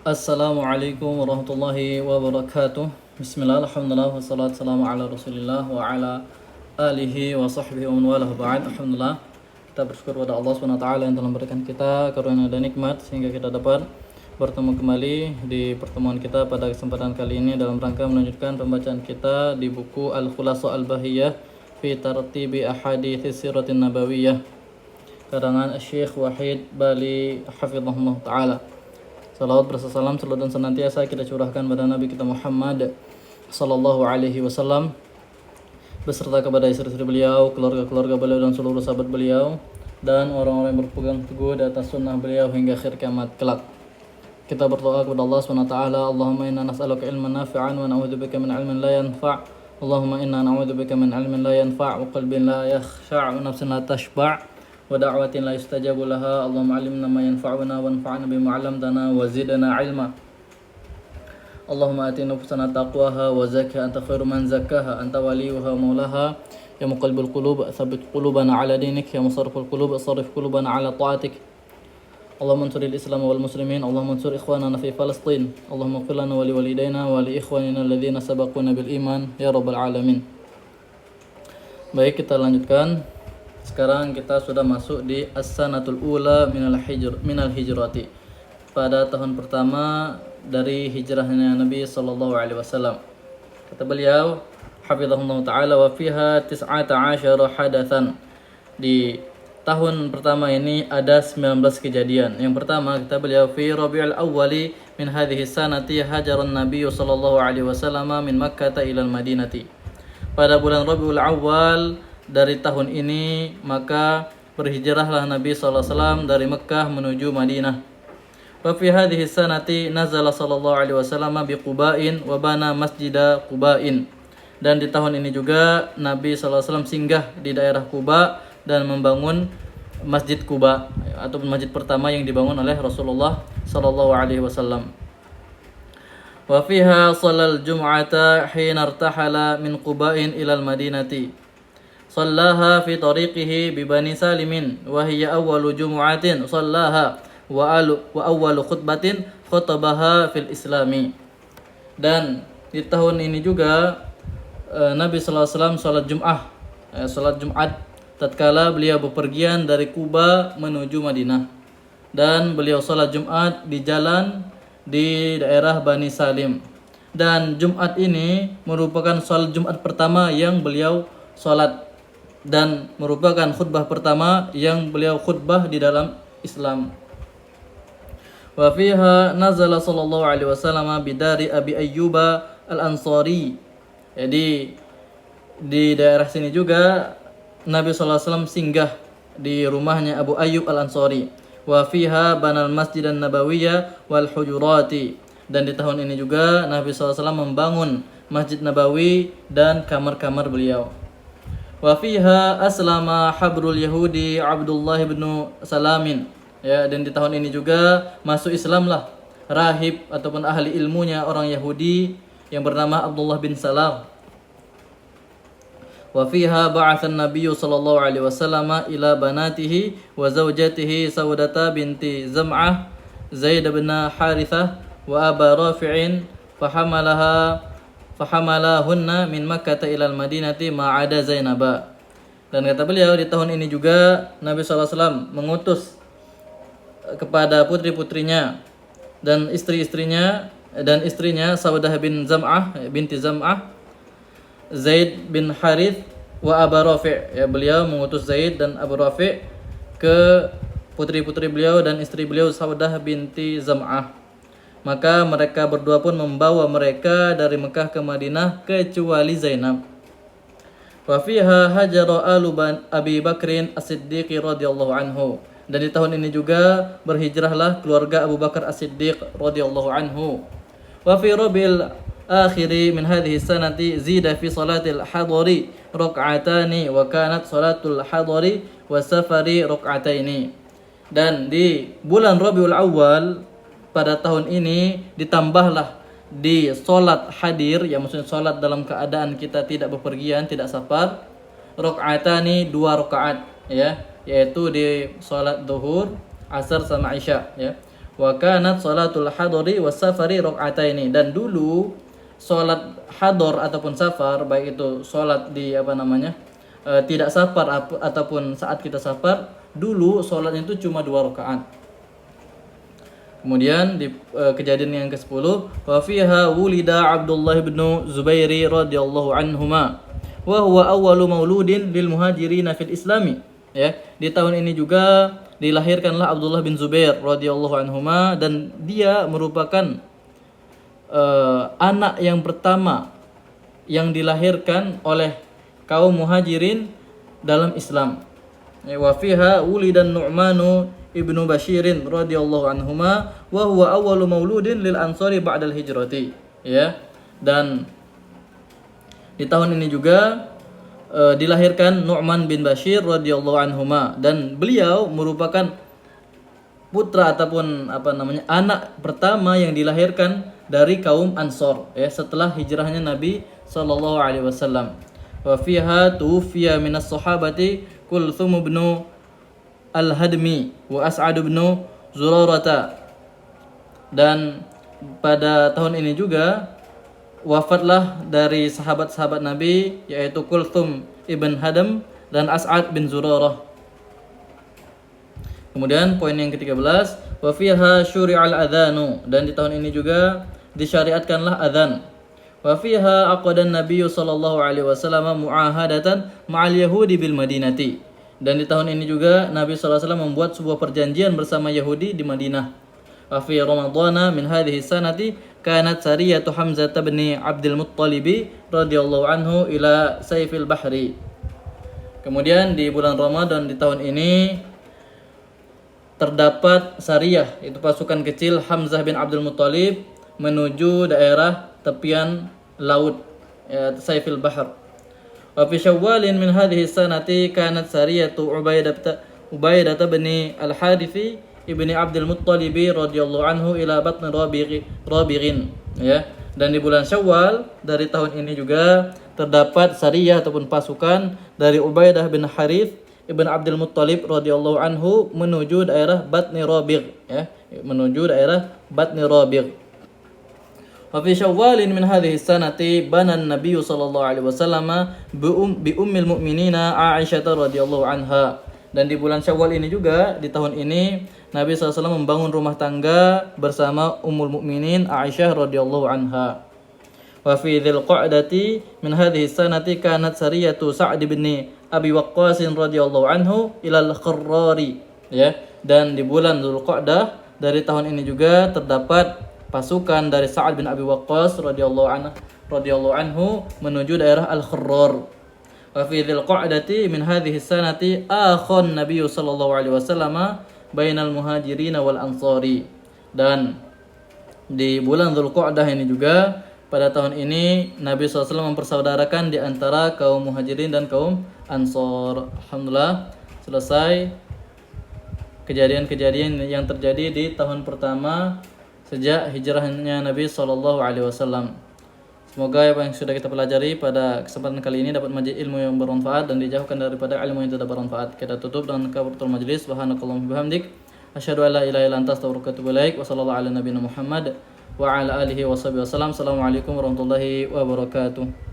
Assalamualaikum warahmatullahi wabarakatuh. Bismillah, alhamdulillah, wassalatu wassalamu ala rasulillah wa ala alihi wa sahbihi wa man walah ba'd. Alhamdulillah, kita bersyukur pada Allah SWT yang telah memberikan kita karunia dan nikmat sehingga kita dapat bertemu kembali di pertemuan kita pada kesempatan kali ini dalam rangka melanjutkan pembacaan kita di buku Al-Khulasa Al-Bahiyah fi Tartibi Ahadits Siratin Nabawiyah karangan Syekh Wahid Bali hafizahullah taala. Salawat bersalam selalu dan senantiasa kita curahkan pada Nabi kita Muhammad sallallahu alaihi wasallam beserta kepada istri-istri beliau, keluarga-keluarga beliau dan seluruh sahabat beliau dan orang-orang yang berpegang teguh di atas sunnah beliau hingga akhir kiamat kelak. Kita berdoa kepada Allah SWT. Allahumma inna nas'aluka ilman nafi'an wa na'udzubika min ilmin la yanfa'. Allahumma inna na'udzubika min ilmin la yanfa' wa qalbin la yakhsha' wa nafsin la tashba'. ودعوة لا يستجاب لها اللهم علمنا ما ينفعنا وانفعنا بما علمتنا وزدنا علما اللهم آت نفوسنا تقواها وزكها أنت خير من زكاها أنت وليها ومولاها يا مقلب القلوب ثبت قلوبنا على دينك يا مصرف القلوب صرف قلوبنا على طاعتك اللهم انصر الإسلام والمسلمين اللهم انصر إخواننا في فلسطين اللهم اغفر لنا ولوالدينا ولإخواننا الذين سبقونا بالإيمان يا رب العالمين. Baik, kita lanjutkan. Sekarang kita sudah masuk di as-sanatul ula minal hijrati, pada tahun pertama dari hijrahnya Nabi sallallahu alaihi wasallam. Kata beliau hafizahullah taala wa fiha 19 hadatsan. Di tahun pertama ini ada 19 kejadian. Yang pertama kata beliau fi Rabiul Awwali min hadhihi sanati hajaran Nabi sallallahu alaihi wasallam min Makkah ila al-Madinati. Pada bulan Rabiul Awwal dari tahun ini maka berhijrahlah Nabi SAW dari Mekah menuju Madinah. Wa fi hadhihi sanati nazala sallallahu alaihi wasallam bi Quba'in wa bana masjida Quba'in. Dan di tahun ini juga Nabi SAW singgah di daerah Quba dan membangun Masjid Quba atau masjid pertama yang dibangun oleh Rasulullah sallallahu alaihi wasallam. Wa fiha shalal jum'ata hina irtahala min Quba'in ila al-Madinati. صلاها في طريقه ببني سالم وهي أول جمعة صلاها وأول خطبة خطبها في الإسلام. Dan di tahun ini juga Nabi SAW salat Jumat tatkala beliau bepergian dari Kuba menuju Madinah, dan beliau salat Jumat di jalan di daerah Bani Salim. Dan Jumat ini merupakan salat Jumat pertama yang beliau salat dan merupakan khutbah pertama yang beliau khutbah di dalam Islam. Wa fiha nazala sallallahu alaihi wasallam bidari Abi Ayyuba Al-Ansari. Jadi di daerah sini juga Nabi sallallahu alaihi wasallam singgah di rumahnya Abu Ayyub Al-Ansari. Wa fiha banal Masjid An-Nabawiyya wal Hujurati. Dan di tahun ini juga Nabi sallallahu alaihi wasallam membangun Masjid Nabawi dan kamar-kamar beliau. Wa fiha aslama habrul yahudi Abdullah bin Salamin. Ya, dan di tahun ini juga masuk Islamlah rahib ataupun ahli ilmunya orang Yahudi yang bernama Abdullah bin Salam. Wa fiha ba'atha an-nabiy sallallahu alaihi wasallam ila banatihi wa zawjatihi Saudata binti Zam'ah Zaid bin Harithah wa Aba Rafi'in fahamalahunna min Makkah ila al-Madinati ma'ada Zainaba. Dan kata beliau di tahun ini juga Nabi SAW mengutus kepada putri-putrinya dan istrinya Saudah bin Zam'ah binti Zam'ah Zaid bin Harith wa Aba Rafi'. Ya, beliau mengutus Zaid dan Abu Rafi' ke putri-putri beliau dan istri beliau Saudah binti Zam'ah. Maka mereka berdua pun membawa mereka dari Mekah ke Madinah kecuali Zainab. Wa fiha hajara alu Abi Bakrin As-Siddiq radhiyallahu anhu. Dan di tahun ini juga berhijrahlah keluarga Abu Bakar As-Siddiq radhiyallahu anhu. Wa fi Rabiul akhiri min hadhihi sanati zida fi salatil hadari rak'atani wa kanat salatul hadari wa safari rak'ataini. Dan di bulan Rabiul Awal pada tahun ini ditambahlah di solat hadir, yang maksudnya solat dalam keadaan kita tidak bepergian, tidak safar, rakaatani 2 rakaat, ya, yaitu di solat zuhur, asar sama isya, ya. Wa kanat salatul hadari was safari rakaataini, dan dulu salat hador ataupun safar, baik itu salat di tidak safar ataupun saat kita safar, dulu salatnya itu cuma 2 rakaat. Kemudian di kejadian yang ke-10, wa fiha wulida Abdullah bin Zubairi radhiyallahu anhuma wa huwa awwalu mauludin lil muhajirin fil islami. Ya, di tahun ini juga dilahirkanlah Abdullah bin Zubair radhiyallahu anhuma, dan dia merupakan anak yang pertama yang dilahirkan oleh kaum muhajirin dalam Islam. Wa fiha wulidan Nu'manu ibnu Bashirin radhiyallahu anhuma wa huwa awwalu mauludin lil ansari ba'dal hijrati. Ya, dan di tahun ini juga dilahirkan Nu'man bin Bashir radhiyallahu anhuma, dan beliau merupakan putra ataupun anak pertama yang dilahirkan dari kaum Ansor, ya, setelah hijrahnya Nabi sallallahu alaihi wasallam. Wa fiha tufiya minas sahabati Kulthum bin Al-Hadmi wa As'ad bin Zurarata, dan pada tahun ini juga wafatlah dari sahabat-sahabat Nabi, yaitu Kulthum ibn Hadam dan As'ad bin Zurarah. Kemudian poin yang ke-13, wa fiha syuri'al adzanu, dan di tahun ini juga disyariatkanlah adzan. Wa fiha aqadan Nabi sallallahu alaihi wasallam muahadatan ma'al yahudi bil Madinati, dan di tahun ini juga Nabi sallallahu alaihi wasallam membuat sebuah perjanjian bersama Yahudi di Madinah. Wa fi Ramadhana min hadhihi sanati kanat sariyatu Hamzah bin Abdul Muttalib radhiyallahu anhu ila Saifil Bahri. Kemudian di bulan Ramadan di tahun ini terdapat sariyah, itu pasukan kecil Hamzah bin Abdul Muttalib menuju daerah tepian laut, ya, Saifil Bahr. Wa fi Syawalin min hadhihi sanati kanat sariyatu Ubaidah bin Al-Harithi ibni Abdul Muttalib radhiyallahu anhu ila batn Rabighin, ya. Dan di bulan Syawal dari tahun ini juga terdapat sariyah ataupun pasukan dari Ubaidah bin Harith ibn Abdul Muttalib radhiyallahu anhu menuju daerah Batni Rabigh, ya, menuju daerah Batni Rabigh. Wa fi Syawalin min hadhihi sanati bana an-nabiy sallallahu alaihi wasallam bi ummil mu'minina Aisyah radhiyallahu anha. Dan di bulan Syawal ini juga di tahun ini Nabi SAW membangun rumah tangga bersama Ummul Mukminin Aisyah radhiyallahu anha. Wa fi dzil qa'dati min hadhihi sanati kanat sariyatu Sa'd bin Abi Waqqas radhiyallahu anhu ila al-Kharrari, ya. Dan di bulan Dzulqa'dah dari tahun ini juga terdapat pasukan dari Sa'ad bin Abi Waqqas radhiyallahu anhu menuju daerah Al-Kharrar. Wa fi dzil qa'dati min hadhihi sanati akhon Nabi sallallahu alaihi wasallam bainal muhajirin wal ansari. Dan di bulan Dzulqa'dah ini juga pada tahun ini Nabi SAW mempersaudarakan di antara kaum muhajirin dan kaum ansor. Alhamdulillah, selesai kejadian-kejadian yang terjadi di tahun pertama sejak hijrahnya Nabi SAW. Semoga apa yang sudah kita pelajari pada kesempatan kali ini dapat menjadi ilmu yang bermanfaat dan dijauhkan daripada ilmu yang tidak bermanfaat. Kita tutup dengan kafaratul majlis. Subhanakallahumma bihamdik, asyhadu an la ilaha illa anta astaghfiruka wa atubu ilaik. Wa sallallahu ala nabiyyina Muhammad wa ala alihi wa sahbihi wasallam. Assalamualaikum warahmatullahi wabarakatuh.